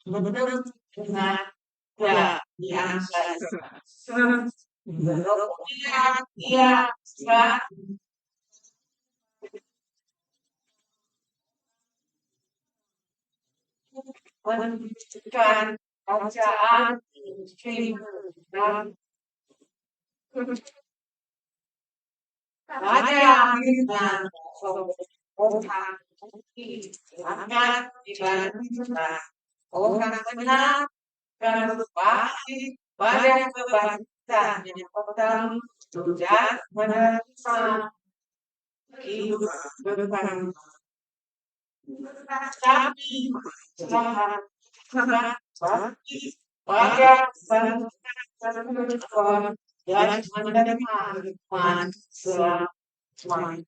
Menurut tenaga yang ya, menunjukkan bacaan dan pada akhirnya orang akan dibantu orang benar dan berbakti pada kebangkitan yang pertama dan menerima hidup berbangsa. Tapi Tuhan berbakti pada bangsa dan menerima hikmat selamanya.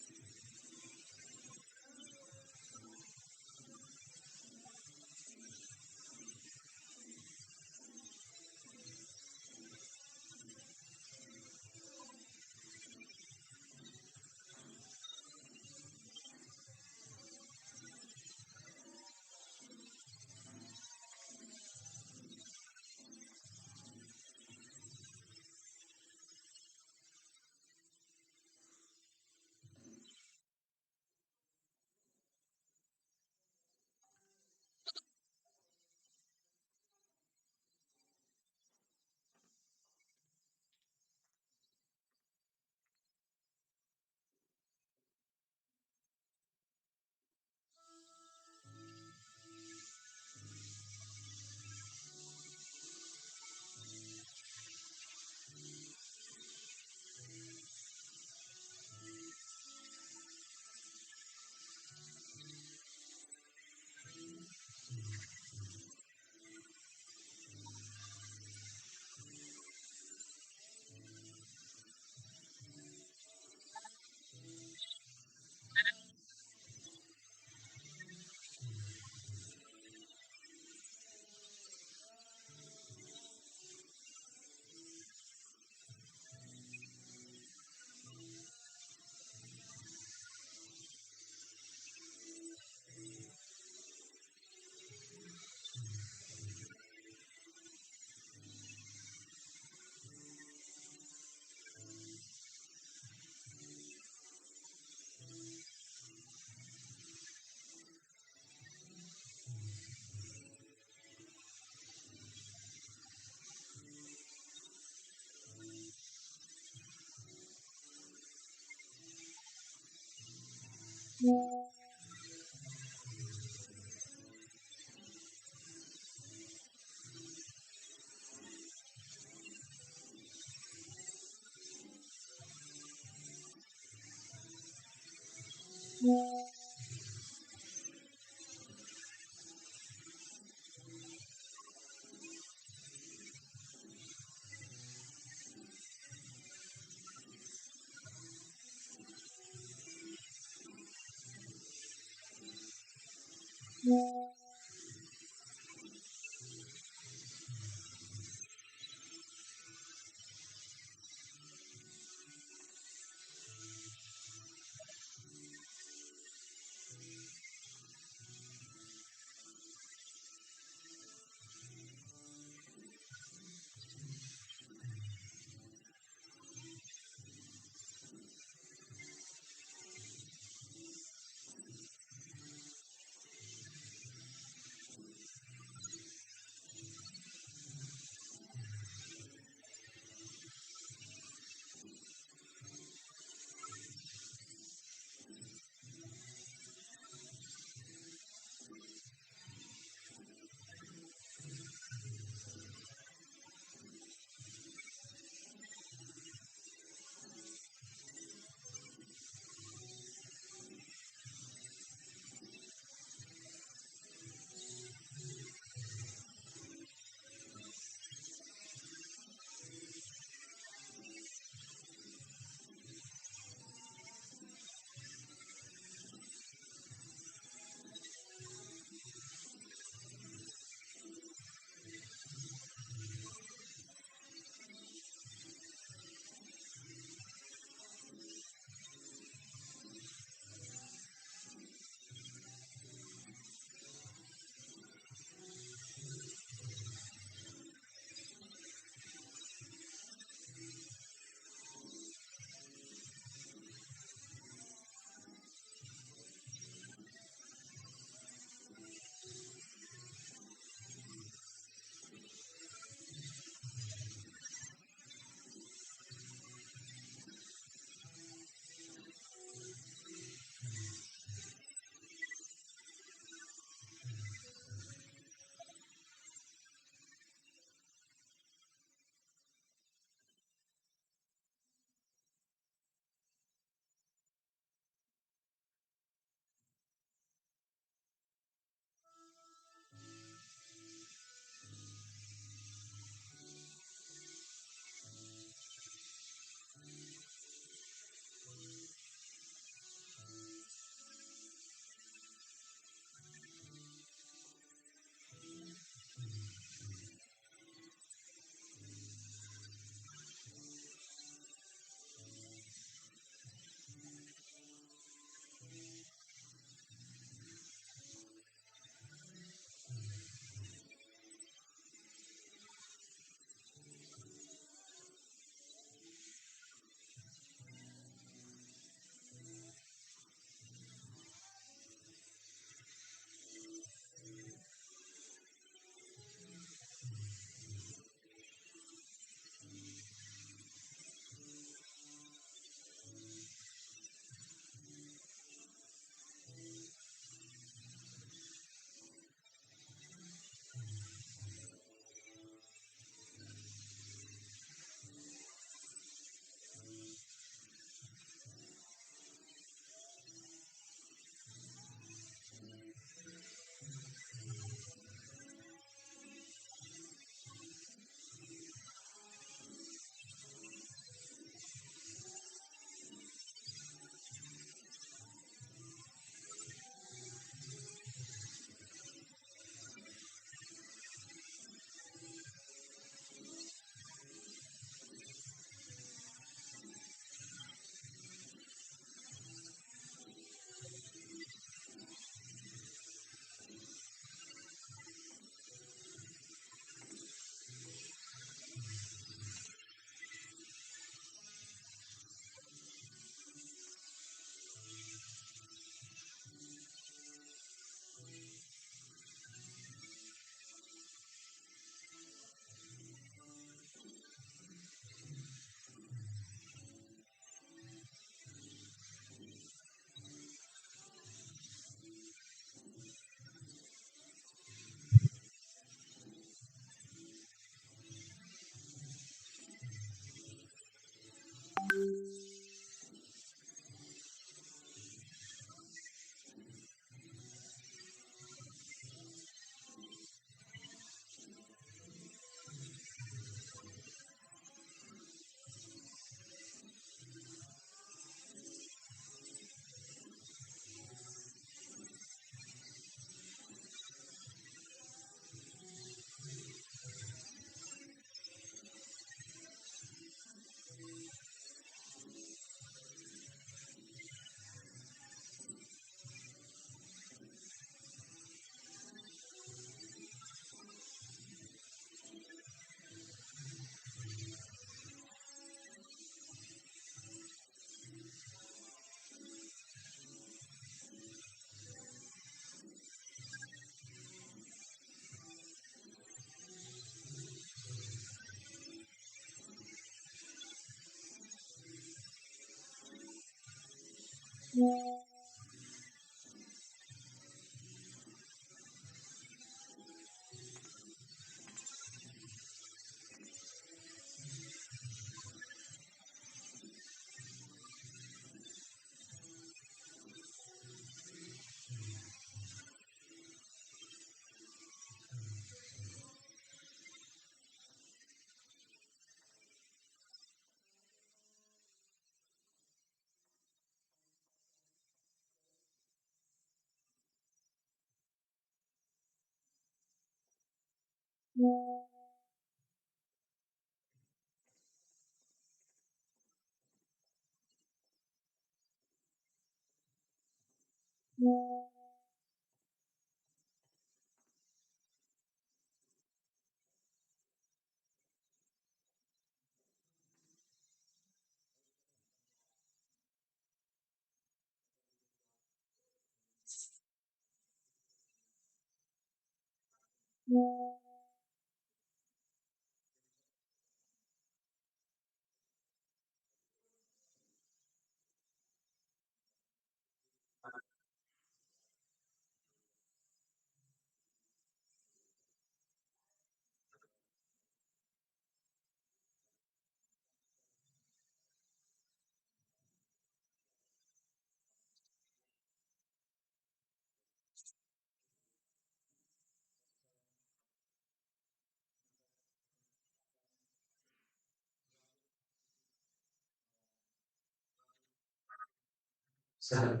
Saya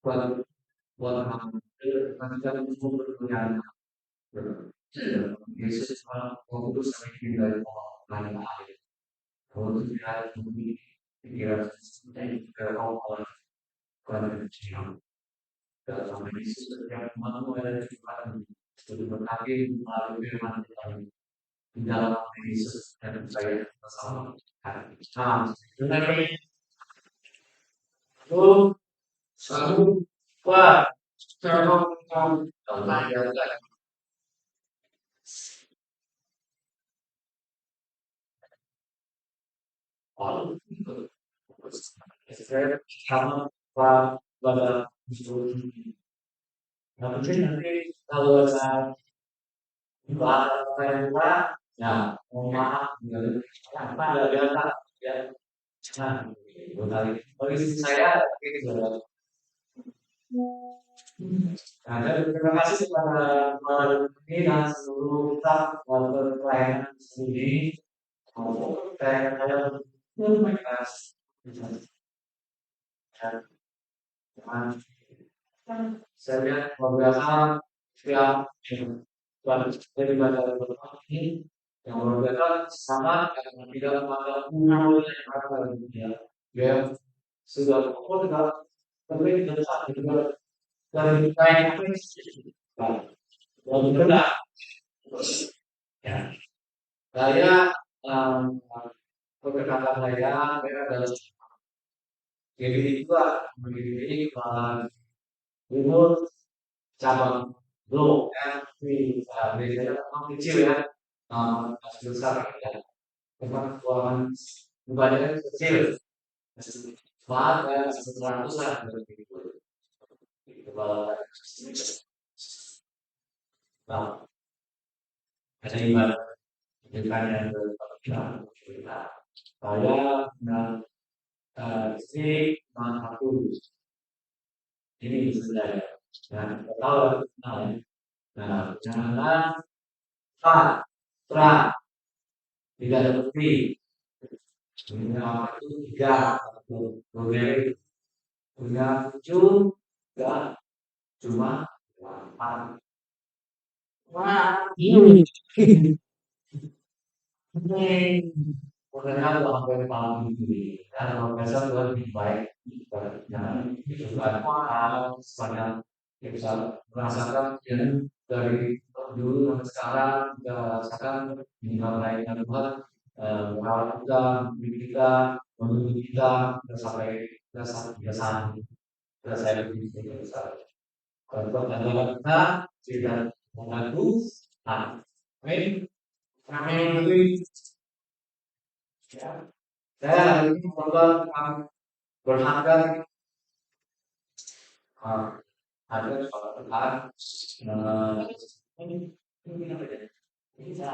buat buat macam berkenan Yesus fokus dari lain lain. Kalau tidak bumi pikiran dan kalau kecil dalam Yesus setiap manusia Tuhan sebagai berkati melalui firman Tuhan di dalam Yesus dan saya bersama. Nah, dengan ini satu dua terus saya sama pada nanti kalau saya bahasa ya mohon maaf apa biasa ya bagi saya ada terima kasih kepada ini dan seluruh staff pelayanan sendiri saya mereka saya lihat beberapa setiap dari pada ini yang berbeda sama yang tidak pada umur yang ada ya sudah pokok tapi tidak juga dari kain yang berbeda ya saya perkataan saya adalah jadi itu berdiri umur cabang blok biasanya orang kecil ya besar ya tempat keuangan bukannya kecil maka 100-an nah ada ibarat dengan yang kita saya dengan istri aku ini sebenarnya nah tahu nah jangan tra tidak ada bukti punya itu tiga boleh punya tujuh enggak cuma 8 wah ini Makanya sampai malam ini dan besok lebih baik jangan juga sepanjang kita bisa merasakan yang dari dulu sampai sekarang kita rasakan minimal lainnya Tuhan merawat kita, mendidik kita, menuntut kita sampai kebiasaan saya begitu besar. Kalau adalah kita tidak mengaku, amin, amin. Ya. Saya hari ini berharga ada suatu Tuhan ini apa ya? Bisa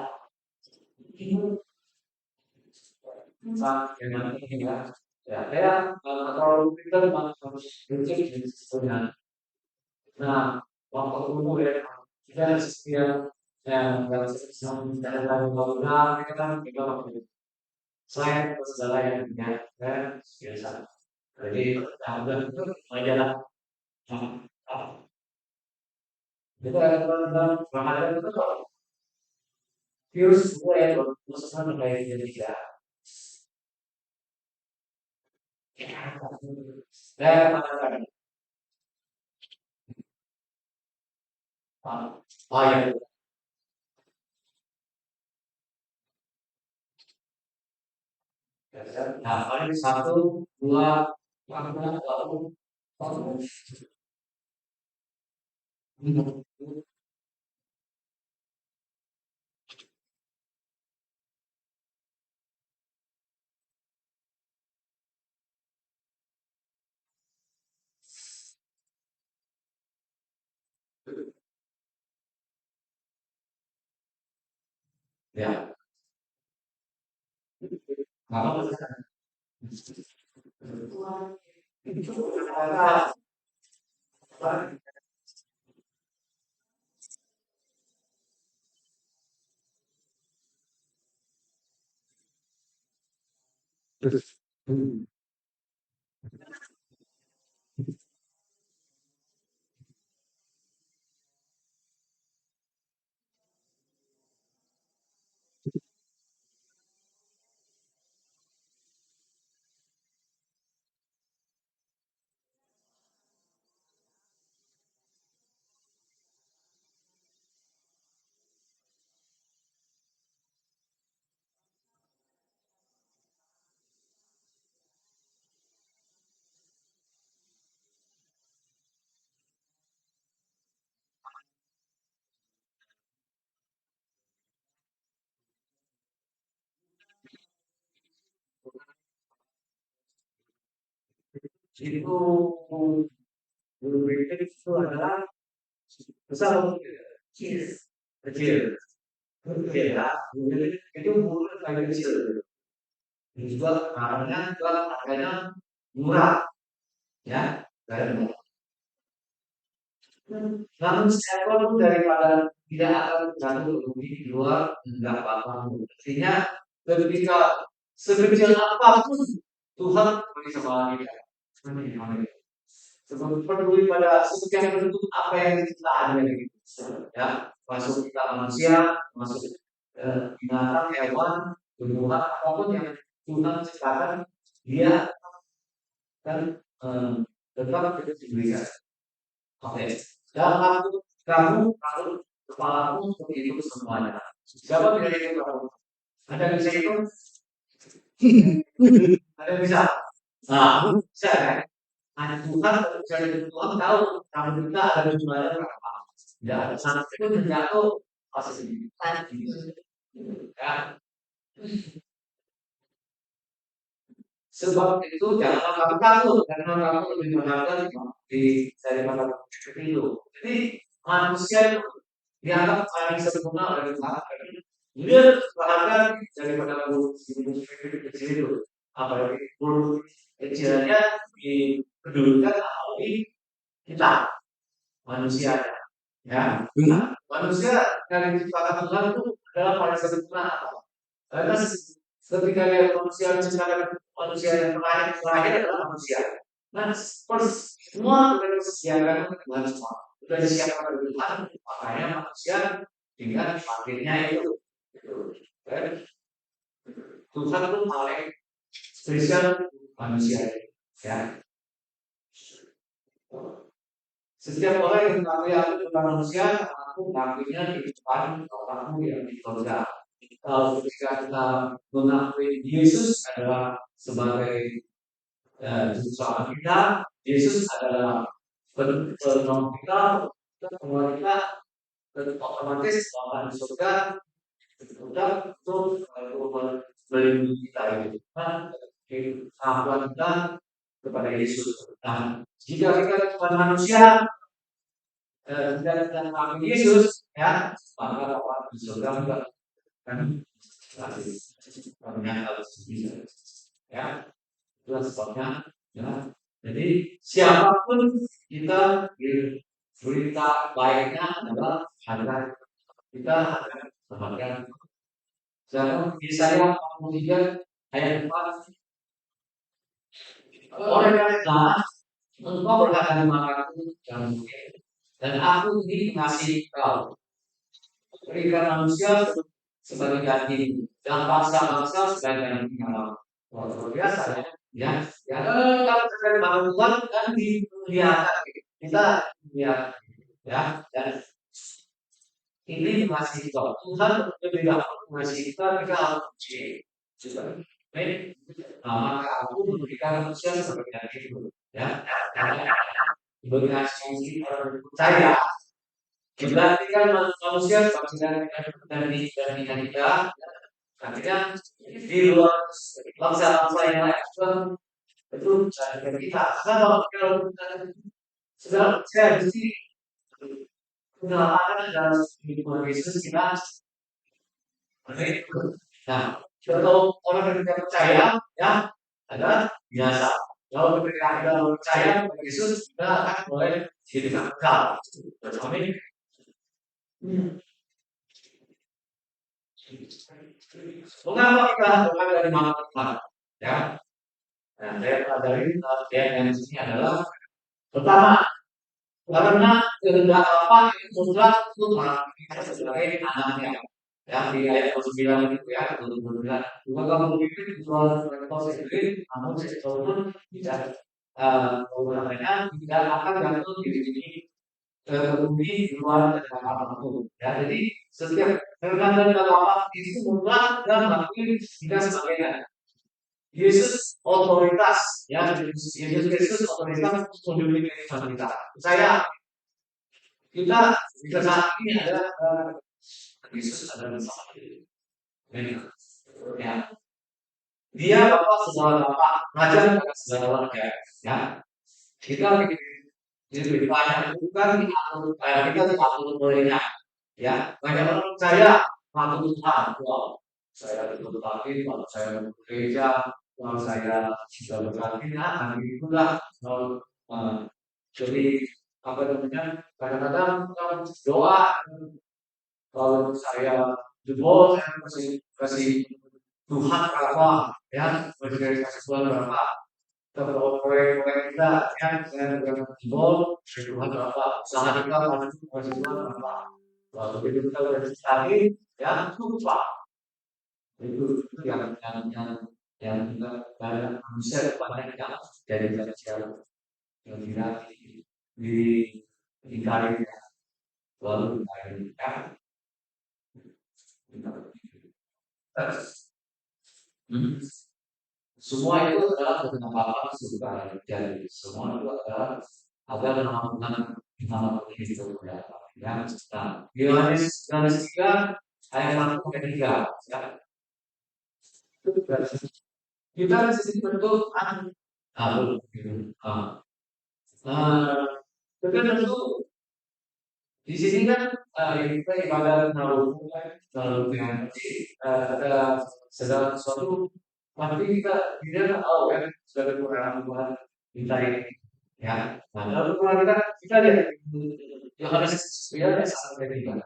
dengan ini ya. Ya, saya atau kita harus bercek dengan nah waktu dulu ya kita setiap yang dalam bangunan kita kan juga selain segala yang kan biasa. Jadi ada itu majalah itu ada Ramadan itu virus mulai bermusnah dari Indonesia. Dan mengatakan, oh ya, nah paling satu, dua, lalu, ya, kalau itu berpikir itu adalah besar atau kecil, kecil, kecil ya, itu bukan kayu kecil, dijual harganya murah, ya, dan namun seekor pun daripada tidak akan jatuh rugi di luar enggak apa-apa. Artinya ketika sekecil apapun Tuhan beri sama kita. Sebab peduli pada setiap bentuk apa yang kita ada gitu. Ya, masuk kita manusia, masuk binatang, hewan, tumbuhan, apapun yang Tuhan ciptakan, dia kan tetap kita diberikan. Oke. Dalam waktu kamu kepalamu seperti itu semuanya. Siapa tidak itu kamu? Ada yang bisa itu? Ada yang bisa? Nah, bisa kan? Nah, Tuhan dari Tuhan tahu kamu kita ada jumlahnya berapa. Tidak ada satu pun yang jatuh pasti tadi. Ya. Sebab itu jangan kamu takut karena kamu lebih berharga daripada itu. Jadi manusia itu dianggap paling sempurna oleh Tuhan. Dia berharga daripada burung kecil itu. Apalagi burung kecilnya dipedulikan oleh kita manusia. Ya, manusia yang diciptakan Tuhan itu adalah paling sempurna. Karena ketika dia manusia menciptakan manusia yang terakhir adalah manusia. Nah, semua sudah disediakan oleh Tuhan semua. Sudah disiapkan oleh Tuhan, makanya manusia tinggal dipanggilnya itu. Dan Tuhan itu paling spesial manusia. Ya. Setiap orang yang mengakui aku tentang manusia, aku mengakuinya di depan orangmu yang di surga. Ketika kita mengakui Yesus adalah sebagai juru selamat kita, Yesus adalah penolong kita, penolong kita, otomatis Tuhan di surga sudah untuk melindungi kita itu. Kemampuan kita kepada Yesus. Nah, jika kita kepada manusia tidak mengenal Yesus, ya, maka orang di surga juga kan pasti menyangkal bisa, ya, itu sebabnya, ya. Jadi siapapun kita berita baiknya adalah agar kita akan bahagia. Sekarang Yesaya 43 ayat 4, oleh karena engkau berkata makaku dan mungkin, dan aku ini mengasihi kau, berikan manusia sebagai ganti dan bangsa-bangsa sebagai ganti Allah. Luar biasa, ya. Ya, kalau terkait Tuhan kan dilihat kita lihat, ya, dan ini masih Tuhan lebih dapat mengasihi kita harus juga. Baik, maka aku memberikan manusia seperti itu, ya. Mengasihi orang percaya. Berarti kan manusia seperti dari kita, artinya di luar bangsa-bangsa yang lain itu dari kita. Karena kalau kita sudah percaya di sini, sudah ada dalam hidup Yesus kita. Nah, kalau orang yang tidak percaya, ya adalah biasa. Kalau mereka tidak percaya pada Yesus, kita akan mulai hidup kekal. Amin. Mengapa kita bukan dari mana Tuhan? Ya, nah, saya pelajari yang di sini adalah pertama, karena kehendak apa itu mutlak Tuhan kita sebagai anaknya. Ya, di ayat 9 itu ya, kemudian juga kamu berpikir soal proses ini, namun sesuatu tidak namanya tidak akan jatuh di sini terbukti di luar dari apapun. Ya, jadi setiap kehendak dan apa itu mutlak dan melakukan tidak sebagainya. Yesus otoritas, ya, Yesus Kristus otoritas untuk memiliki kehidupan kita. Saya kita bisa saat ini adalah Yesus adalah Mesias. Ya. Dia Bapak segala Bapak, Raja pada segala raja. Ya. Kita lebih banyak bukan diatur, kita diatur olehnya. Ya. Banyak orang percaya atur Tuhan. Wow. Saya berbakti, kalau saya bekerja, kalau saya sudah berbakti, nah itulah jadi apa namanya? Kadang-kadang doa kalau saya jebol, saya kasih Tuhan berapa, ya, kasih Tuhan berapa, kalau proyek kita, ya, saya jebol, Tuhan berapa, usaha kita kasih Tuhan berapa, lalu begitu kita lagi, ya, lupa, itu yang kita banyak manusia banyak yang dari kecil yang tidak dikari, lalu dikari, ya. Semua itu adalah tentang Bapa surga. Jadi semua itu adalah agar melakukan melakukan itu berapa. Ya, nah, Yohanes 3 ayat 1 sampai 3. Ya. Kita di sini bentuk tentu di sini kan kita ibadah naruh yang ada segala sesuatu, tapi kita tidak tahu kan sebagai orang Tuhan kita ini, ya. Nah, lalu kalau kita lihat Yohanes 9 sampai 3.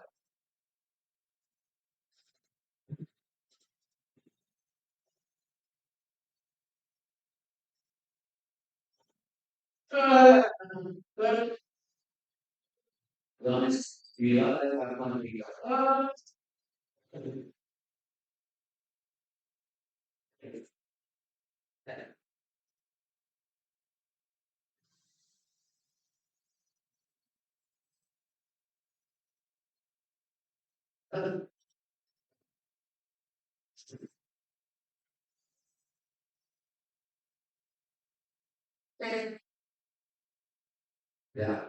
Yohanes 9 sampai 3. Ya.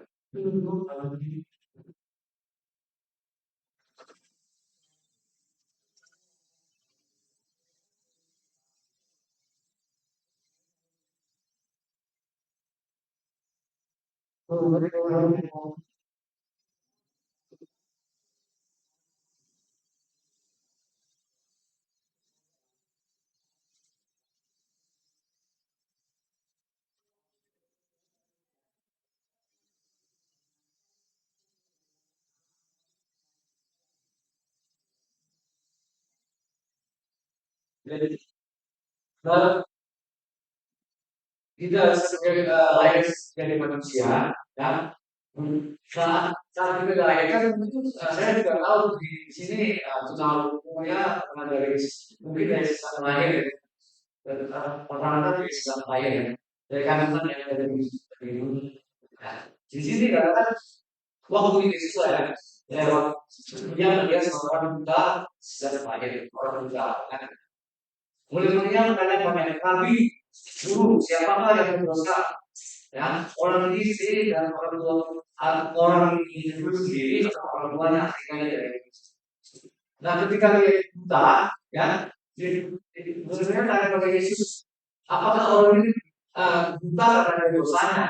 Jadi, kita sebagai lahir dari manusia, ya. Saat kita dilahirkan itu saya juga tahu di sini tunal umumnya dari mungkin dari saat lahir orang-orang dari saat lahir ya, dari kandungan yang ada di bumi. Nah, di sini kan waktu itu siswa ya, yang dia seorang buta sejak lahir, orang buta kan. Mulia-mulia kalian banyak kami guru siapakah yang berdosa ya orang ini sendiri dan orang tua orang itu sendiri atau orang tuanya aslinya dari nah ketika dia buta ya sebenarnya tanya kepada Yesus apakah orang ini buta karena dosanya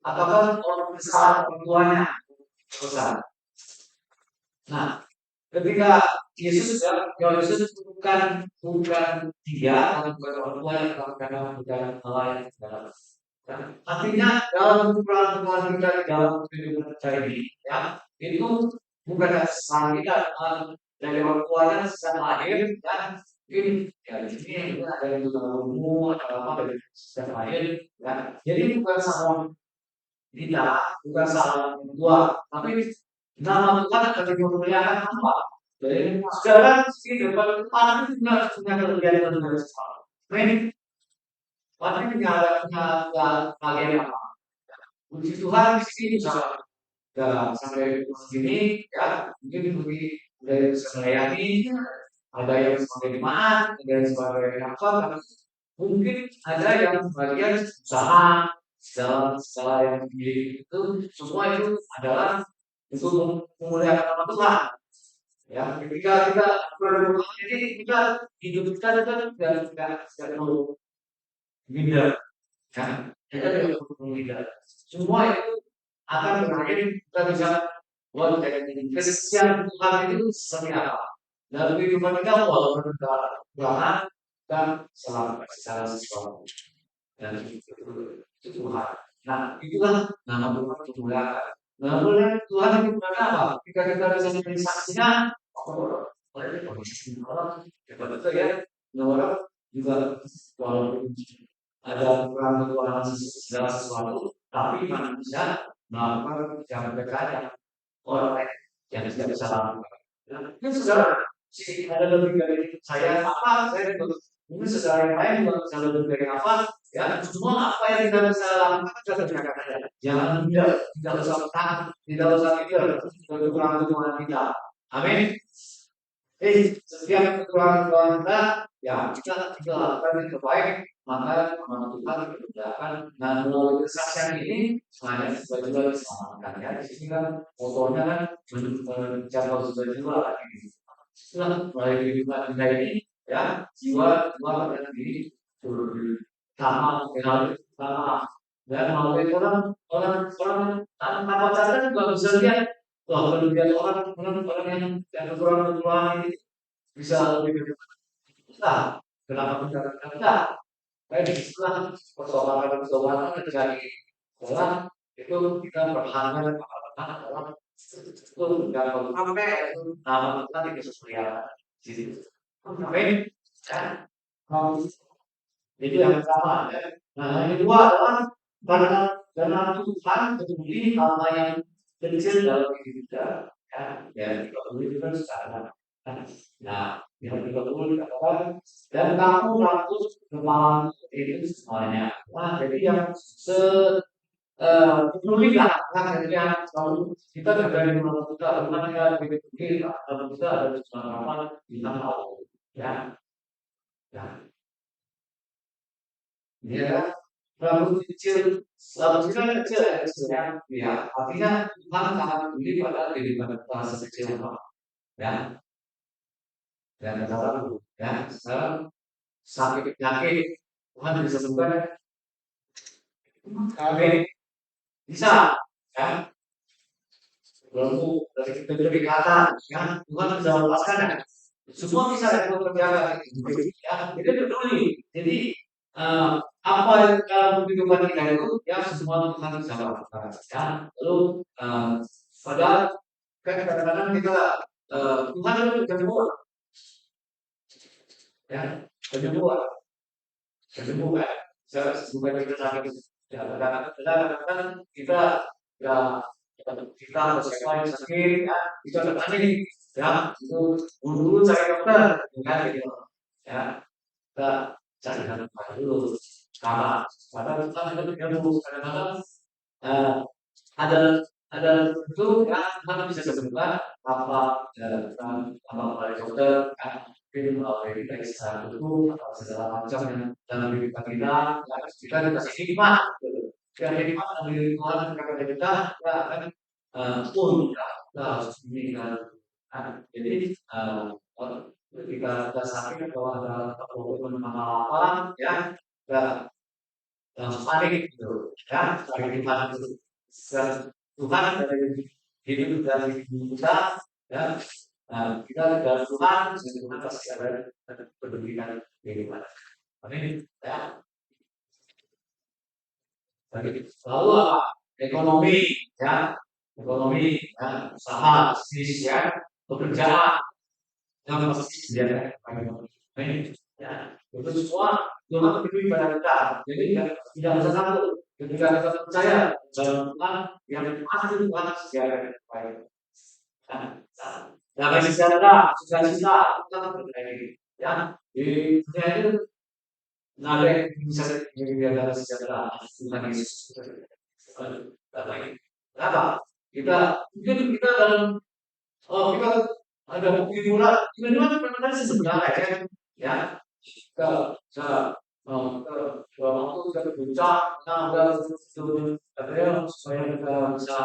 apakah orang kesalahan orang tuanya dosa nah ketika Yesus ya Yesus bukan dia atau bukan orang tua yang melakukan bukan Allah yang dalam. Artinya dalam peran-peran kita di dalam kehidupan kita ini, ya itu bukan kesalahan kita dari orang tuanya sejak lahir dan mungkin ya di sini ada yang juga umum atau apa dari sejak lahir, ya. Jadi bukan salah kita, bukan salah orang tua, tapi nama Tuhan akan dimuliakan apa? Jadi sekarang di depan Tuhan itu punya kelebihan dan kesalahan. Ini pasti punya bagian apa? Puji Tuhan di sini bisa sampai segini ya mungkin lebih dari bisa melayani ada yang sebagai jemaat ada yang sebagai apa mungkin ada yang bagian usaha segala yang itu semua itu adalah untuk memuliakan nama Tuhan. Ya, ketika kita berdoa jadi kita hidup kita itu tidak perlu minder, kan? Kita tidak perlu minder. Semua itu akan berakhir kita bisa buat kesesian Tuhan itu seperti apa. Dalam kehidupan kita walaupun kita berdoa dan selamat secara sesuatu dan itu Tuhan. Nah, itulah nama Tuhan dimuliakan. Nah, boleh Tuhan dimuliakan apa? Ketika kita bisa menjadi saksinya, orang betul ya, orang juga walaupun ada kurang kekuatan segala sesuatu, tapi manusia melakukan yang berkarya orang lain yang tidak bisa lakukan. Ini saudara, si ada lebih dari saya apa? Saya mungkin saudara yang lain juga bisa lebih dari apa? Ya, semua apa yang kita bisa lakukan kita kerjakan saja. Jangan tidak usah takut, tidak usah mikir kekurangan kekurangan kita. Amin. Setiap kekurangan kita, ya kita lakukan yang terbaik, maka Tuhan dikerjakan. Nah, melalui kesaksian ini, semuanya sudah juga diselamatkan. Ya, di sini kan motornya kan mencapai sudah juga lagi. Setelah mulai kehidupan kita ini, ya jiwa pada diri sama dengan sama. Dan melalui orang tanpa pacaran juga bisa lihat bahwa kelebihan orang yang kekurangan ini bisa lebih kita. Kenapa kita? Baik setelah persoalan terjadi dalam itu kita berharap dalam itu dalam nama Tuhan itu sesuai di situ. Amin. Ya. Itu yang pertama. Ya. Nah, yang kedua adalah karena Tuhan peduli hal yang kecil dalam hidup kita. Ya, kita peduli kan sekarang. Nah, yang kita peduli katakan dan kamu ratus kepala itu semuanya. Nah, jadi yang peduli lah, kan yang selalu kita dari mana kita, mana kita peduli, kalau kita ada pengalaman kita tahu, ya. Ya, dia rambut kecil, rambut kecil ya. Artinya Tuhan sangat peduli pada kehidupan kita sekecil apa, ya. Dan sekarang, ya, sekarang sakit penyakit Tuhan bisa sembuhkan. Amin. Bisa, ya. Walaupun dari kata, ya, Tuhan bisa melepaskan ya. Semua bisa yang kerjakan, ya. Jadi peduli. Jadi apa yang dalam kehidupan kita itu, ya semua Tuhan bisa lakukan, ya. Lalu padahal kan kadang-kadang kita Tuhan itu penyembuh, ya, penyembuh, penyembuh kan. Bukan kita sakit, ya. Kadang-kadang kita ya kita siapa yang sakit, ya, kita tertarik, ya, itu dulu cari dokter, kan gitu, ya, kita cari dokter dulu, karena kita ada penyembuh, kadang-kadang eh, ada ada itu ya kita bisa sembuhkan apa apa dari dokter kan mungkin dari periksa itu atau segala macam yang dalam kehidupan kita dikasih hikmah kita hikmah dari Tuhan kepada kita akan kita harus ini kan jadi ketika kita sakit atau ada keperluan apa ya kita panik gitu ya panik di mana itu Tuhan dari hidup dari kita ya kita dari Tuhan dan Tuhan pasti ada pendidikan kehidupan amin ya lalu apa ekonomi ya ekonomi ya usaha bisnis ya pekerjaan yang pasti sediakan amin ya itu semua Tuhan beri pada kita jadi tidak usah takut ketika kita percaya dalam Tuhan yang pasti Tuhan sediakan baik nah bagi saudara sukacita kita terjadi ya di dunia itu nggak ada yang bisa menjadi sejahtera Tuhan Yesus kenapa kita mungkin kita dalam kita ada bukti pula kita pernah sebenarnya kan ya ke ke waktu kita berbincang tentang katanya supaya kita bisa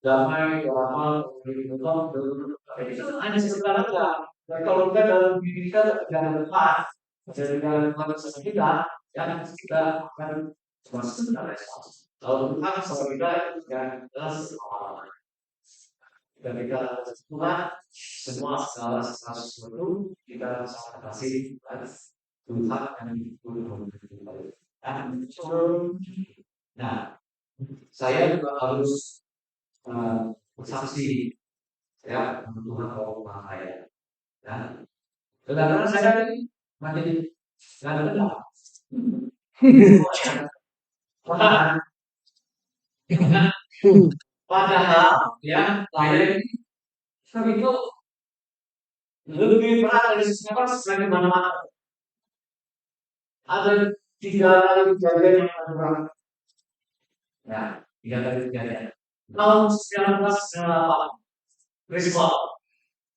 damai lama itu hanya sebentar aja dan kalau kita dalam diri kita jangan lepas jadi dalam konsep kita ya kita akan cuma sebentar kalau Tuhan sama kita jangan jelas dan kita Tuhan semua segala sesuatu kita bisa kasih Tuhan dan nah saya juga harus bersaksi ya Tuhan kalau saya ya kadang-kadang saya masih kadang-kadang padahal ya saya itu lebih berat dari semua selain mana-mana ada 3 kali kejadian yang berat ya 3 kali kejadian tahun 1998 Risma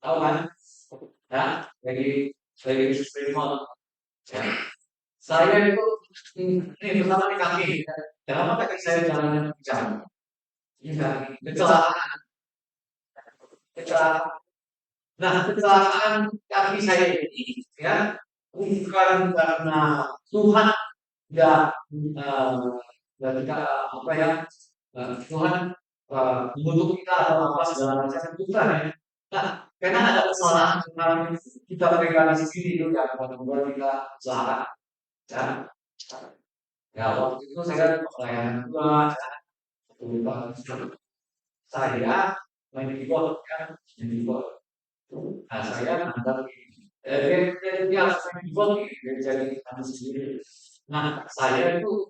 tahu kan ya lagi Risma ya saya itu ini pertama di kaki kenapa kaki saya jalan jam ini kecelakaan kecelakaan nah kecelakaan kaki saya ini ya bukan karena Tuhan ya kita apa ya Tuhan membentuk kita atau apa segala macam bukan ya nah karena ada kesalahan kita pegang sendiri itu ya membuat kita salah ya ya waktu itu saya pelayanan Tuhan saya main keyboard kan main keyboard nah saya ngantar dia harus main keyboard dia jadi kamu sendiri nah saya itu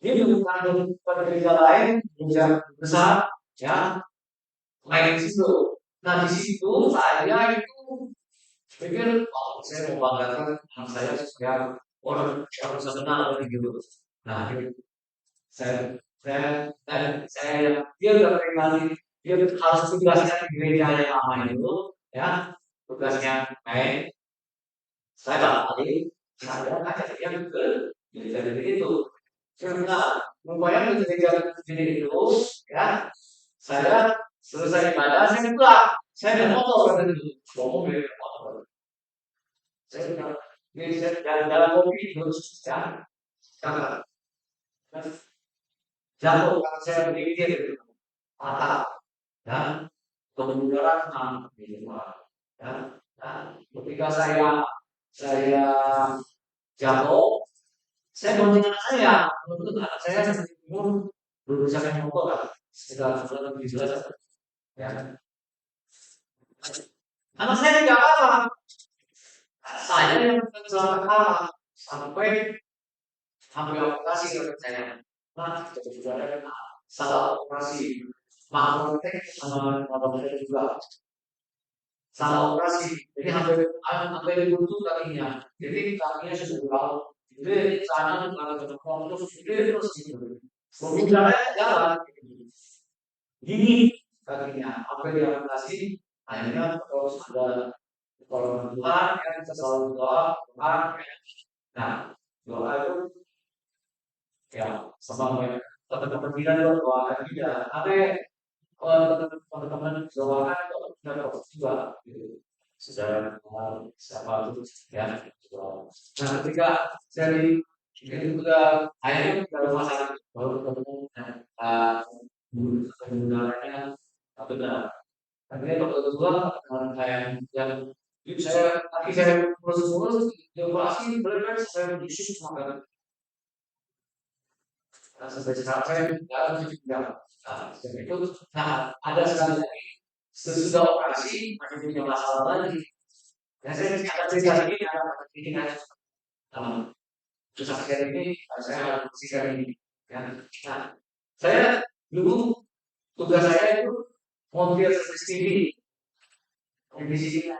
dia bukan pada gereja lain gereja besar ya main di situ nah di situ saya itu pikir oh saya mau banggakan anak saya supaya orang bisa kenal gitu nah saya dia udah kali dia harus tugasnya di gereja yang lama itu ya tugasnya baik saya balik saya ajak dia ke gereja itu karena rupanya di gereja itu ya saya selesai ibadah saya pulang saya ada motor pada itu mobil motor saya jalan-jalan kopi terus ya jatuh karena saya berpikir gitu, patah, dan kemudian gitu, ya. Nah, ketika saya jatuh, saya bantu anak saya, untuk anak saya umur berusaha yang mogok lah, sekitar 17 ya. Anak saya tidak apa-apa, saya yang kecelakaan sampai hampir operasi ke saya. Nah, jadi juga ada salah operasi, makrotek sama makrotek juga salah operasi. Jadi hampir buntu kakinya. Jadi kakinya sudah berlalu. Jadi sana kalau terus terus gitu. Pembicaranya jalan. Gini kakinya, hampir diamputasi. Akhirnya terus ada pertolongan Tuhan, yang kita selalu doa, Tuhan. Nah, doa itu ya sama teman-teman kita juga doakan juga. Tapi teman-teman doakan juga juga gitu. Sudah siapa itu ya. Nah, ketika dari itu udah akhirnya kita rumah sakit baru ketemu penggunaannya benar. Akhirnya dokter kedua kayak yang saya kaki saya terus dioperasi benar-benar saya disusut makan. Nah, sampai sekarang saya jalan juga. Nah, setelah itu, nah ada sekali lagi sesudah operasi masih punya masalah lagi. Dan saya akan cerita lagi ini kan. Susah sekali ini saya harus bersihkan ini. Ya. Nah, saya dulu tugas saya itu montir CCTV di sini.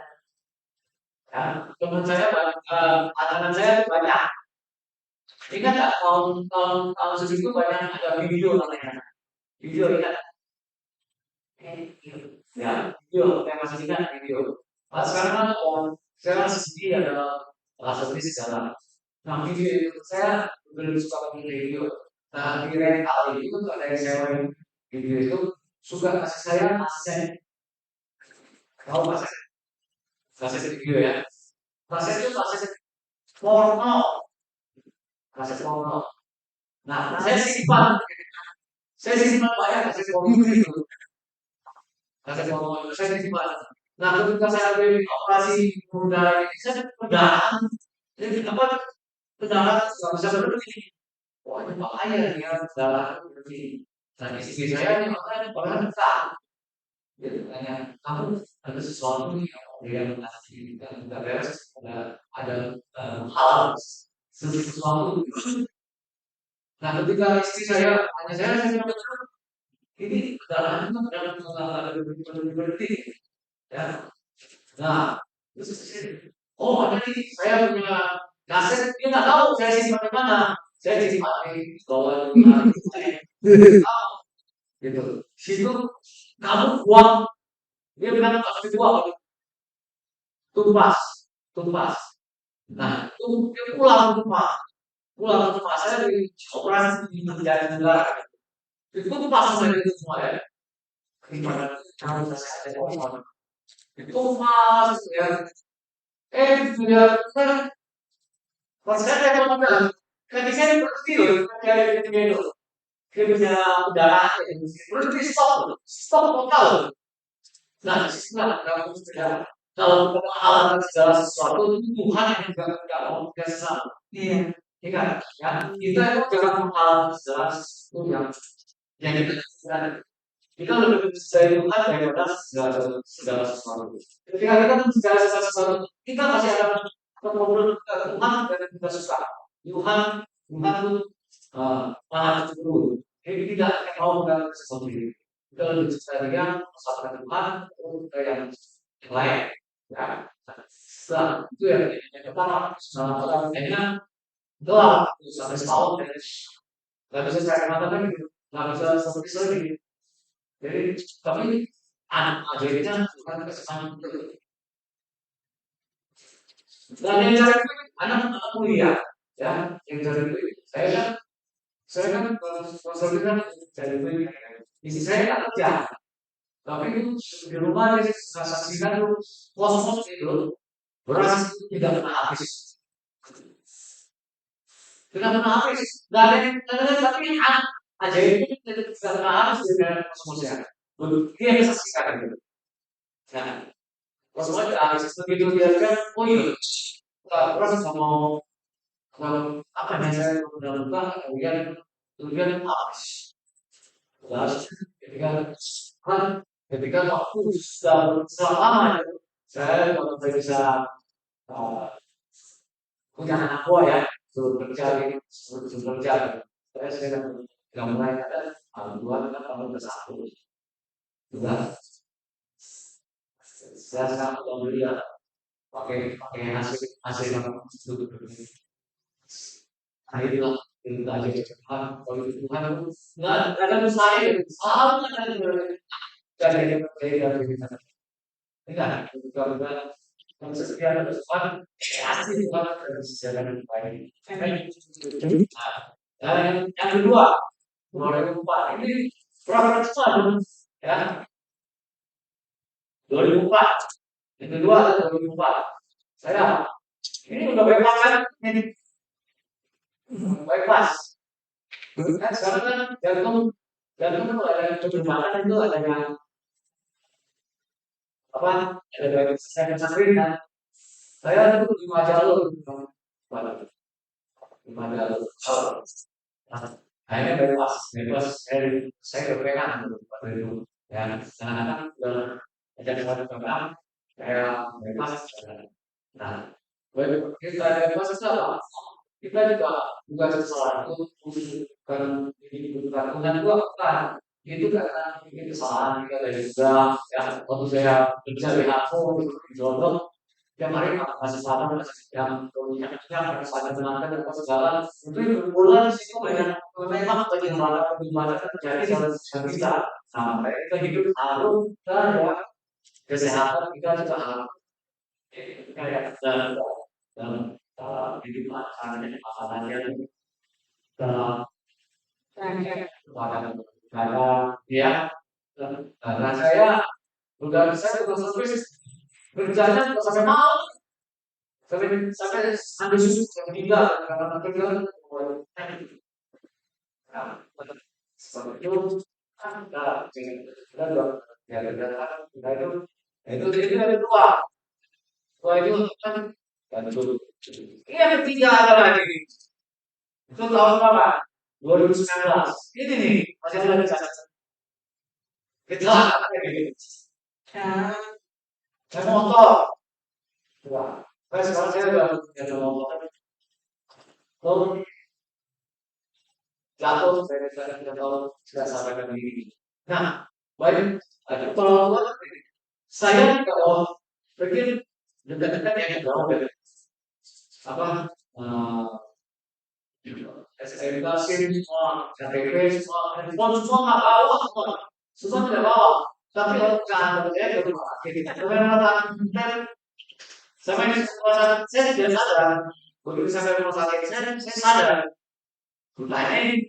Ya, teman saya anak saya banyak. Ingat nggak tahun segitu banyak ada video namanya. Video ingat. Ya, video kayak masih ingat video. Nah, sekarang kan sekarang CCTV adalah satu segala. Nah, video itu saya belum suka pakai video. Nah, di rental itu tuh ada yang sewa video itu suka kasih saya aset. Tahu aset? Aset video ya. Aset itu aset porno. Aset porno. Nah, saya simpan banyak aset porno itu. Aset porno itu saya simpan. Nah, ketika saya ambil operasi penggunaan ini, saya penggunaan. Jadi apa? Penggunaan nggak bisa berhenti. Wah, ini bahaya ya, darah berhenti. Nah, istri saya ini makanya pernah besar. Jadi tanya, kamu ada sesuatu yang ngasih kita beres, ada hal sesuatu. Nah, ketika istri saya tanya saya bilang betul, ini darah itu dalam ada berhenti. Ya, nah, terus oh ada nih, saya punya kaset, dia nggak tahu saya simpan di mana. Saya simpan di bawah gitu. Situ kamu buang, dia bilang pasti buang, tumpas, tumpas. Nah, itu dia pulang ke rumah saya di operasi di Banjarnegara negara. Itu tumpas sampai itu semua ya. Gimana? Kalau saya ada orang itu mas ya, dia kan pas saya mau bilang, kaki saya berhenti loh, dari itu. Dia punya udara, berhenti stop total. Nah, disitulah kamu sudah kalau pemahaman segala sesuatu itu Tuhan yang juga tidak mau kita sesat. Iya. Ya kan? Ya, kita itu jangan pemahaman segala sesuatu yang kita lakukan. Kita lebih mencintai Tuhan daripada segala sesuatu. Ketika kita mencintai segala sesuatu, kita pasti akan ngobrol ke Tuhan dan kita suka. Tuhan itu maha cemburu. Jadi tidak mau melakukan sesuatu ini. Kita lebih mencintai Dia, masalah Tuhan, untuk yang lain. Ya, setelah itu yang pertama, setelah akhirnya gelap sampai setahun, nggak bisa cari mata lagi, nggak bisa seperti lagi. Jadi kami anak ajarnya bukan kesenangan itu. Dan yang cari itu anak-anak kuliah, ya, yang cari itu saya kan kalau kan cari itu istri saya tak kerja, tapi itu di rumah dia saksikan itu kosmos itu beras itu tidak pernah habis, tidak pernah habis. Dan tapi aja itu karena harus dengan kosmosnya. Dia bisa saksikan gitu. Nah, kosmos harus begitu dia kan, oh iya, terus mau apa namanya saya udah lupa, kemudian habis. Lalu ketika kan ketika waktu sudah lama ya, saya waktu bisa uh, punya anak buah ya, suruh kerja. Saya sudah mulai ada dua kan tahun ke satu juga saya sekarang udah beli ya pakai pakai hasil hasil yang itu nah itulah itu aja Tuhan kalau itu Tuhan nggak ada saya selalu ada dari dari enggak kalau kalau setia ada Tuhan pasti Tuhan akan jalan yang baik. Nah, yang kedua 2004 ini berapa tahun ya 2004 yang kedua adalah 2004 saya ini udah bebas kan ini bebas kan sekarang kan jantung tuh ada perubahan itu ada yang apa ada dari saya sendiri kan saya itu 5 jalur 5 jalur nah, akhirnya bebas saya udah pegang pada itu ya anak-anak udah ada pegang kayak bebas nah kita bebas itu apa kita juga sesuatu bukan ini bukan Tuhan itu bukan itu karena ini kesalahan kita dari juga ya waktu saya kerja di aku jodoh yang mari masih salah yang yang pada tenaga dan segala itu bulan situ banyak memang bagaimana terjadi dalam kita sampai kita hidup harus dan ya kesehatan kita juga harus kayak dalam hidup acaranya masalahnya dalam pada ya karena saya udah selesai kerjanya sampai malam sampai ambil susu yang tiga karena kerja seperti itu kan kita dua ya itu jadi ada dua itu kan dan itu ini yang ketiga ada lagi itu tahun berapa 2019 ini nih masih ada cacat kecelakaan kayak gitu saya motor wah sekarang saya udah punya motor lalu jatuh saya tidak tahu sudah sampai ke diri nah baik kalau saya kalau pikir dekat-dekat yang jauh dari apa SMK semua KTP semua handphone semua nggak bawa semua tidak bawa tapi kalau kantornya ke rumah sakit kemudian sama ini saya tidak sadar begitu sampai rumah sakit saya sadar nah ini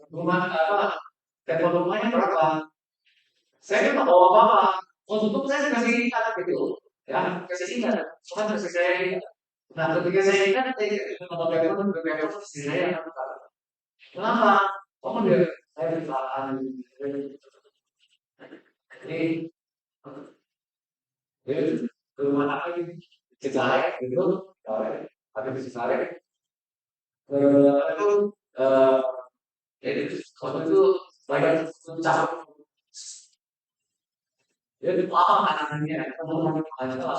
rumah apa telepon rumahnya berapa saya kan nggak bawa apa-apa untuk saya kasih ingat gitu ya kasih ingat Tuhan kasih saya ingat nah ketika saya ingat nomor telepon istri saya kenapa kamu dia saya kecelakaan jadi ke rumah apa ini Cicalek gitu ada di Cicalek itu jadi waktu itu banyak puncak jadi apa anaknya teman-teman aja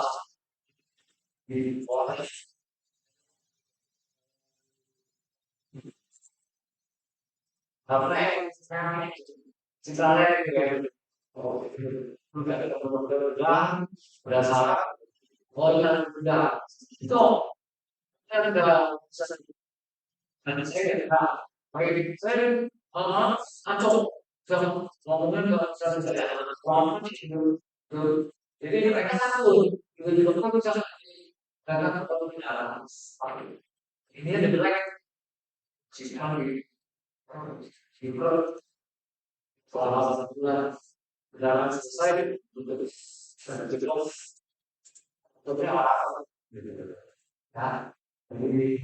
di bawah apa Cicalek gitu ya oh udah udah udah salah oh iya udah itu kan udah dan saya tidak pakai saya acok ngomongnya nggak bisa saya lama itu jadi mereka takut itu juga kan bisa karena kalau punya ini ada jelek jika juga selama 1 bulan berjalan selesai untuk jeblok untuk apa ya Jadi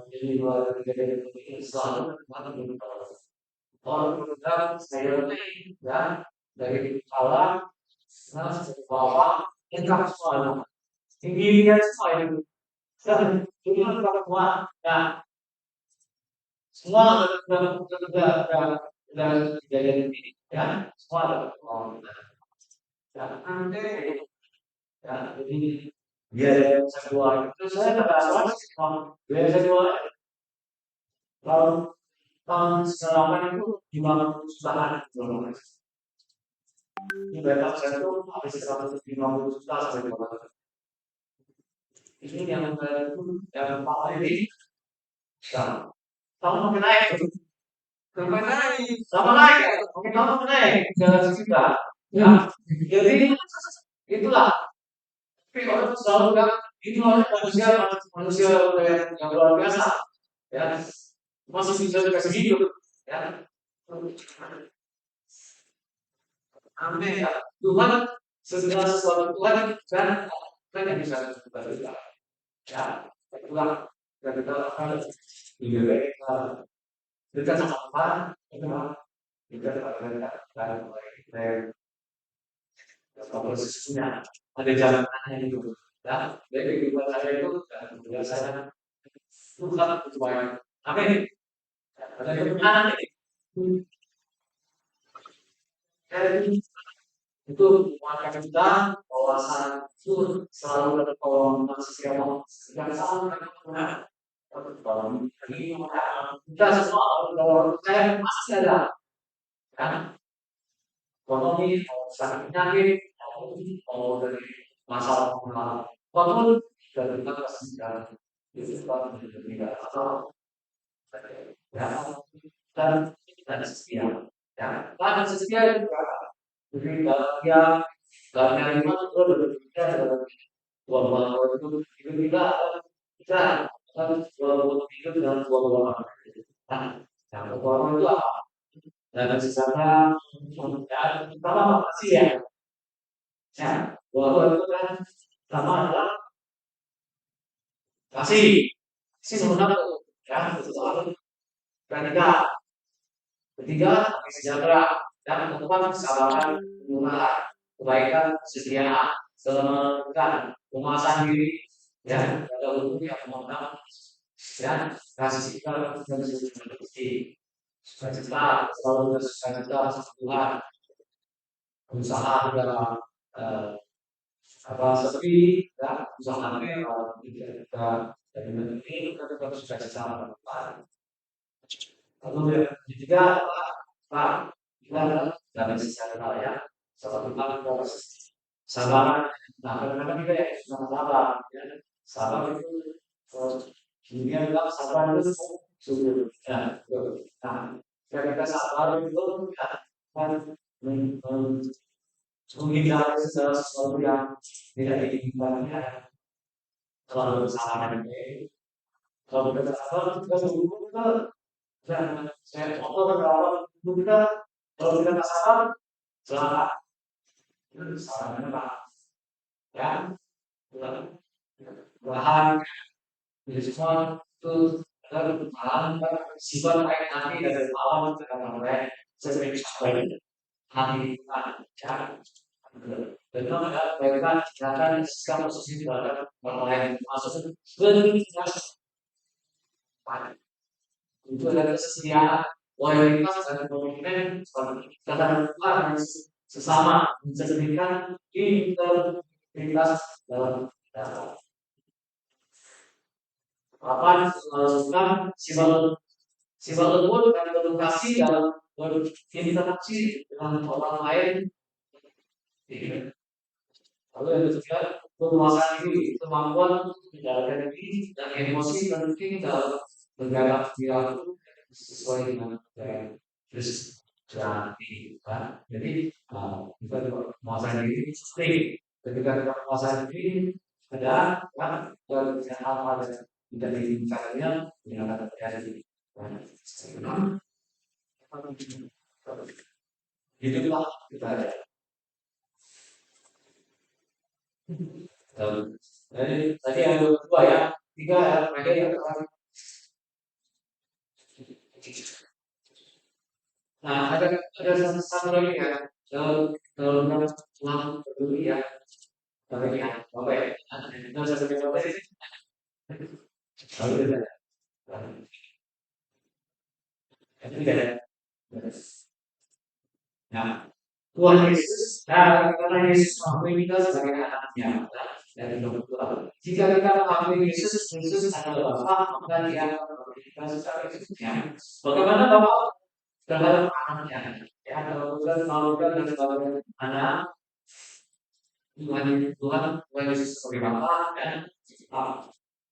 jadi dua kejadian ini selalu mengalami orang bergerak saya dan dari kepala, nah bawah, hingga semua tinggi dia semua itu dan ini semua ya semua sudah kejadian ini ya semua ada orang dan nanti ya jadi biaya sebuah itu saya tidak salah sih biaya sebuah kalau tahun sekarang itu 50 jutaan dolar. Ini berapa persen itu habis 150 juta sampai 200. Ini yang yang paling ini sekarang. Tahun makin naik, Sampai naik. sama naik, makin tahun makin naik ke sejuta. Ya, jadi itulah. Tapi orang selalu bilang ini orang manusia yang luar biasa, ya masih bisa dikasih hidup, ya. Amin ya. Tuhan segala sesuatu Tuhan kan yang bisa kita berikan. Ya, itulah yang kita lakukan lebih baik kita sama Tuhan itu kita akan mulai prosesnya ada jalanannya itu. Ya, dari kehidupan saya itu dan biasanya Tuhan itu baik. Amin. Ada kebenaran ini. Itu menguatkan kita wawasan itu selalu ada kalau manusia yang salah kita semua kalau saya masih ada kan ekonomi mau sakit penyakit mau dari masalah apapun dari kita pasti itu sudah tidak atau ya dan setia ya dan setia juga jadi dia karena lima itu berbeda dengan dua itu kita kan dua itu dengan dua nah yang dua itu apa dan sisanya ya pertama masih ya ya dua itu kan pertama adalah kasih kasih sebenarnya ya itu ketiga ketiga kasih sejahtera dan keempat kesabaran kemurahan kebaikan kesetiaan kelembutan penguasaan diri ya ada hubungannya kemampuan ya kasih kita dan sukacita selalu bersukacita sama Tuhan usaha dalam apa sepi ya usahanya kita dari ini kita tetap sukacita sama Tuhan lalu yang ketiga Pak kita dalam secara ya salah satu proses sabar nah kadang-kadang kita ya sudah sabar ya sabar itu dunia bilang sabar itu subur ya nah ketika sabar itu ya kan menghindari segala sesuatu yang tidak diinginkan ya selalu bersabar kalau kita sabar kita sungguh kita dan saya contoh beberapa kita kalau kita tak sabar selama salahnya apa ya bahan jadi semua itu adalah bahan sifat baik nanti dari malam ke baik sesuai sampai hati ya dan itu adalah bagaimana tindakan sikap posisi terhadap orang lain maksudnya lebih jelas itu adalah kesetiaan loyalitas dan komitmen terhadap Tuhan sesama mencerminkan integritas dalam dakwah. Apa melakukan sifat lembut dan edukasi dalam berinteraksi dengan orang lain. Lalu yang ketiga penguasaan diri kemampuan menjalankan diri dan emosi penting dalam bergerak perilaku sesuai dengan Yesus jadi kan jadi kita penguasaan diri seperti ketika kita penguasaan diri ada kan dan hal-hal yang tidak diinginkannya yang akan terjadi hiduplah kita ada jadi tadi yang kedua ya tiga ada nah ada satu lagi ya kalau ulang dulu ya tapi ya apa ya nggak usah sampai apa sih kalau udah itu udah nah Tuhan Yesus karena Yesus mengakui kita sebagai anaknya dari Tuhan. Jika kita mengakui Yesus, Yesus adalah Bapa, maka Dia akan memberi kita sebagai Yesusnya. Bagaimana Bapa terhadap anaknya? Ya, kalau Tuhan mau dan sebagai anak Tuhan Yesus sebagai Bapa dan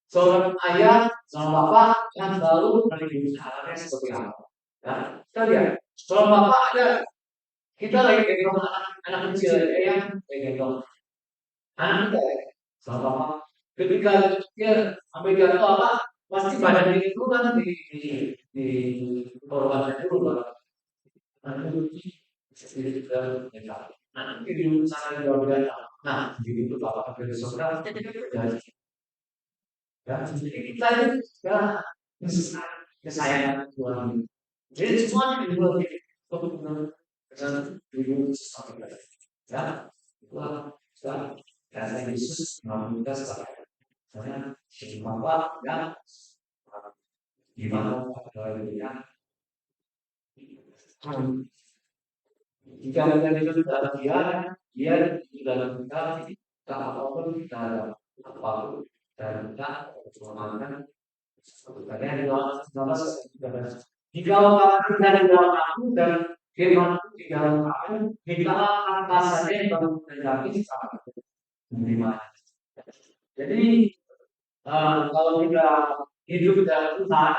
seorang ayah, seorang bapak yang selalu mendidik anaknya seperti apa. Ya, kita lihat, seorang bapak ada kita lagi gendong anak kecil ya yang gendong anak kita ya. Sama bapak ketika dia sampai jatuh apa pasti badan itu kan di korbannya dulu kan anak itu juga anak itu sangat luar biasa nah jadi itu bapak dari saudara dan jadi kita itu ya kesayangan Tuhan jadi semua itu kebenaran dan dulu sampai ya itulah dan karena Yesus meminta saya bapak ya gimana ya jika kita itu dalam dia di dalam kita apapun kita ada apapun dan kita mengamalkan karena di dalam jika orang dari dalam aku dan firman di dalam aku kita akan saja yang menjadi menerima. Jadi kalau kita hidup dalam Tuhan,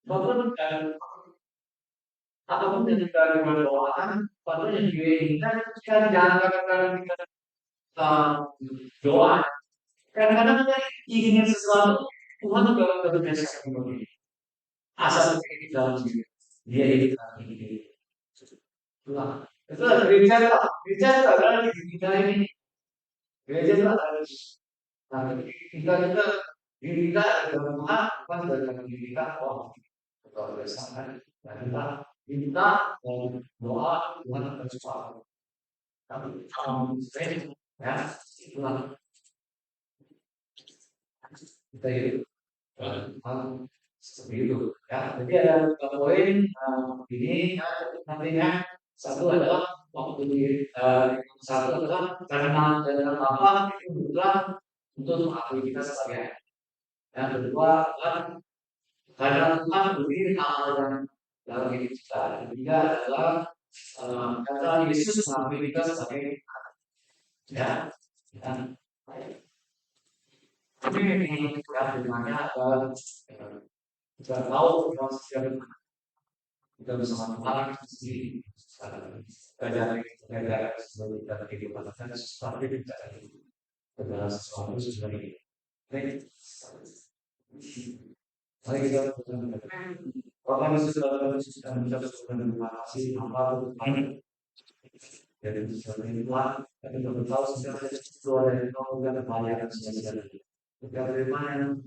apapun dan apapun yang kita doakan, apapun yang diinginkan, kita jangan katakan kita doa. Kadang-kadang kita ingin sesuatu, Tuhan juga berbiasa memberi. Asal kita dalam diri, dia ini Tuhan. Itu gereja adalah kita ini. Gereja itu harus kita kita dalam Tuhan bukan dalam diri kita. Oh, kalau bersama dan kita minta doa Tuhan akan sesuatu. Tapi ya itulah kita itu seperti itu. Ya, jadi ada beberapa poin ini nantinya satu adalah waktu satu adalah karena dalam apa itu mutlak untuk mengakui kita sebagai yang kedua adalah karena Tuhan berdiri amal dalam hidup kita. Yang ketiga adalah kata Yesus mengakui kita sebagai ya. Ini kita dimana kita tahu proses kita bisa manfaatkan sendiri belajar sebagai kita kehidupan kita sesuatu kita adalah sesuatu sebagai mari kita orang sudah mengucapkan terima kasih apa dari Tuhan tapi kita tahu sudah keluar dari kamu dan kebahagiaan sia-sia kita terima yang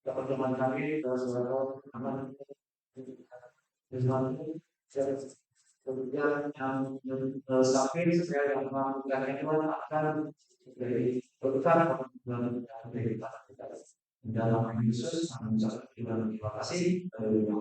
teman-teman kami saudara aman dengan kemudian yang sakit sesuai dengan melakukan Tuhan akan dari berkat dan dari kita dalam Yesus kami mengucapkan terima kasih. Haleluya.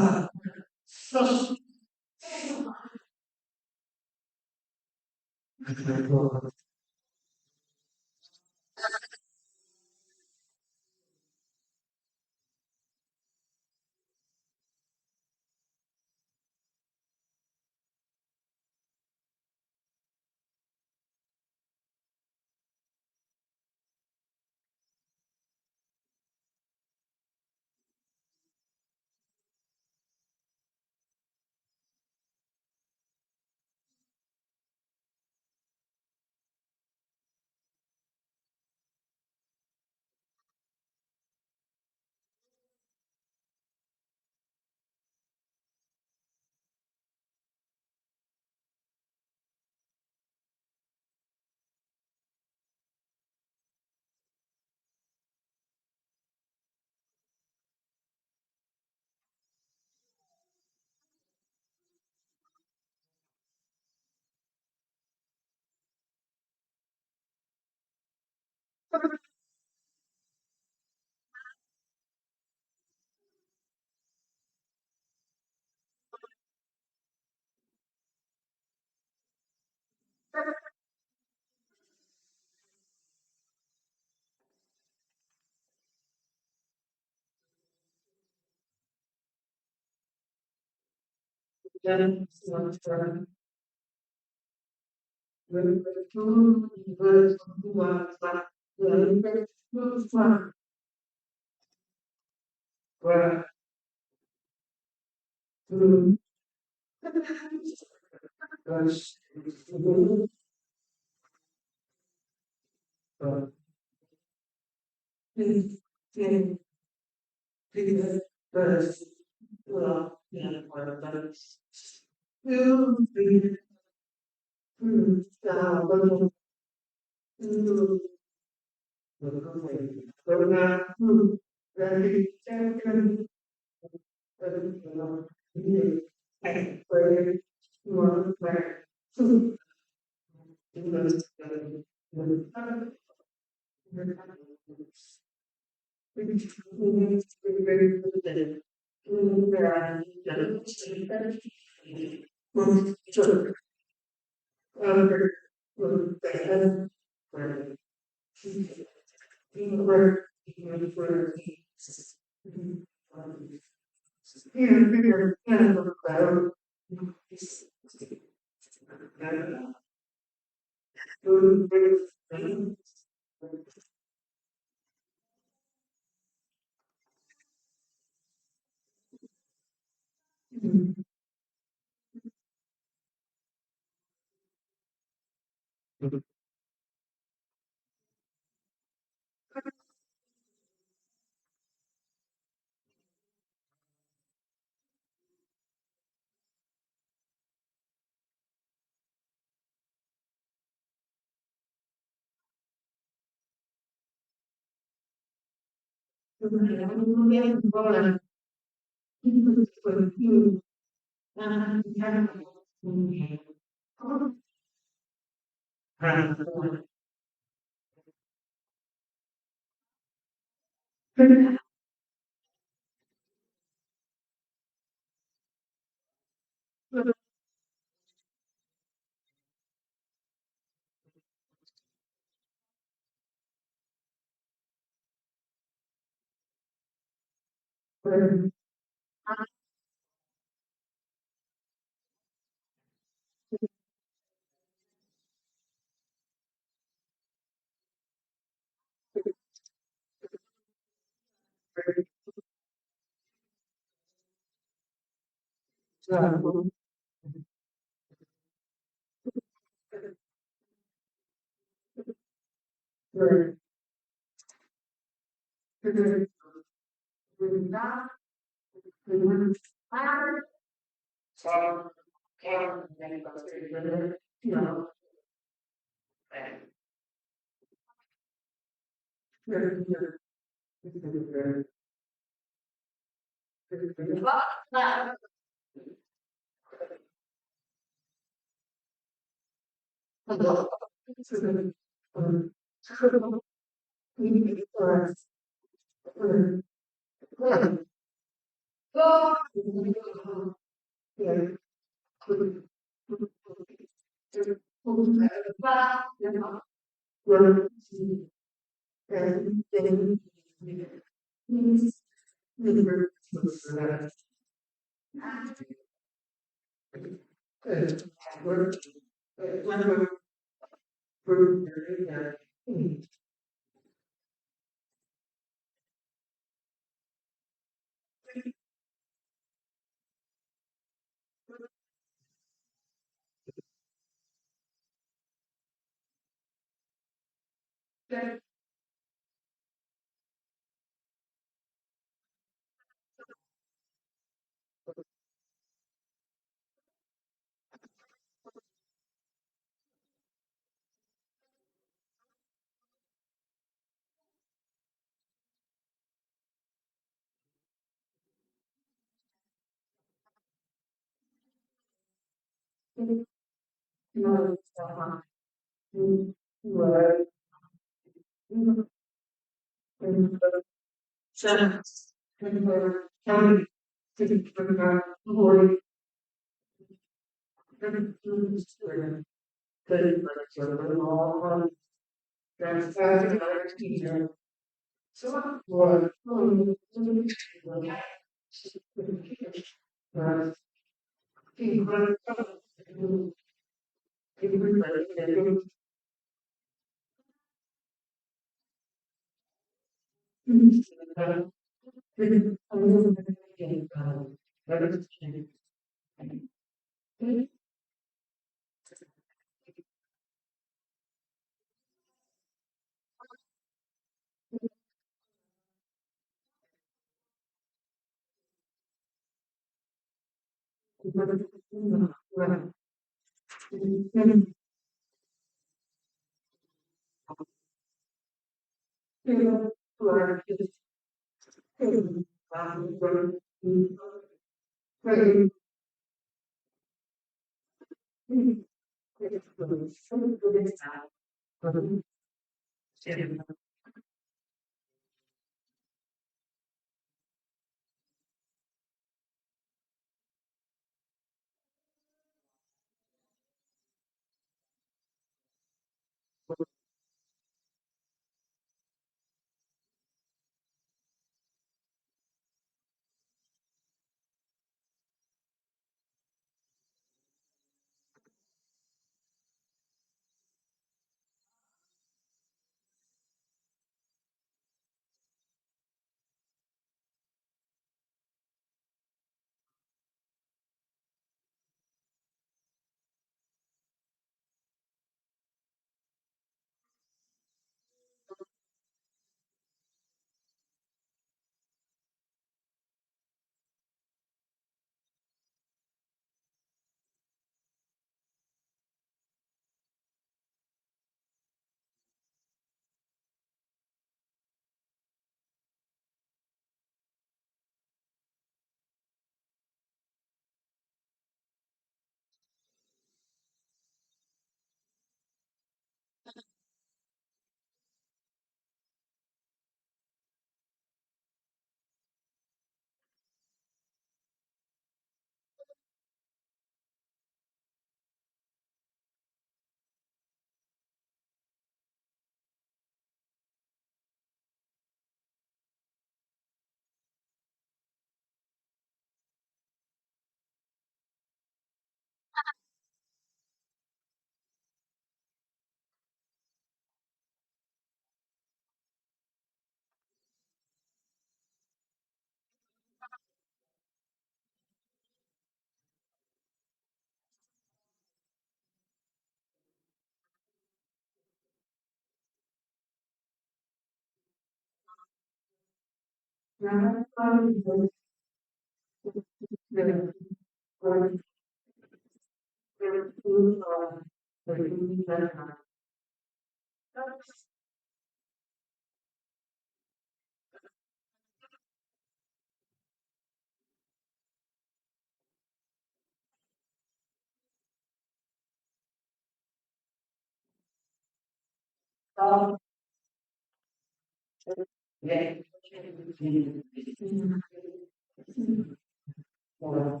Ya,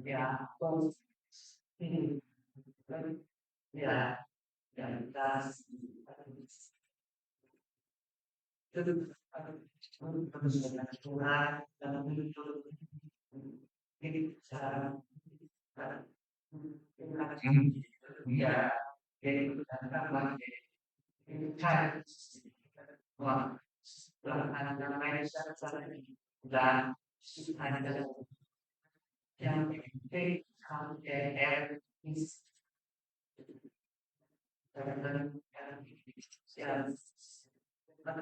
ya, ya, kita Ya, jadi tanaman ikan, wah, tanaman lain sana dan ada yang penting KDR is dan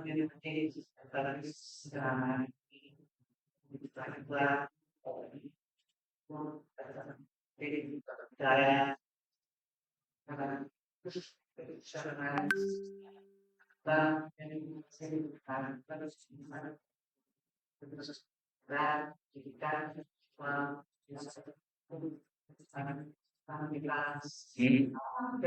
yang penting dari sekarang kita jadi saya akan sekarang dan yang sekarang terus dan kita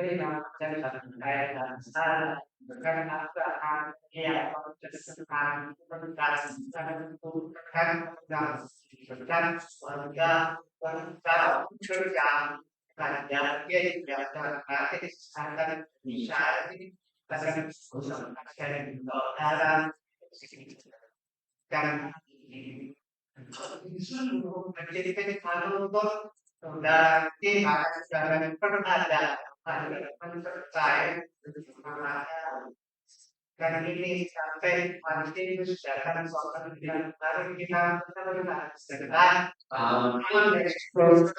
dari kayak saya bukan apa ya kesukaan berkas dan bukan dan warga wanita kerja kerja dia tidak gratis akan bisa akan akan dan menjadikan kalau nanti akan pernah ada percaya dan ini sampai nanti akan suatu yang baru kita lakukan setelah mengeksplor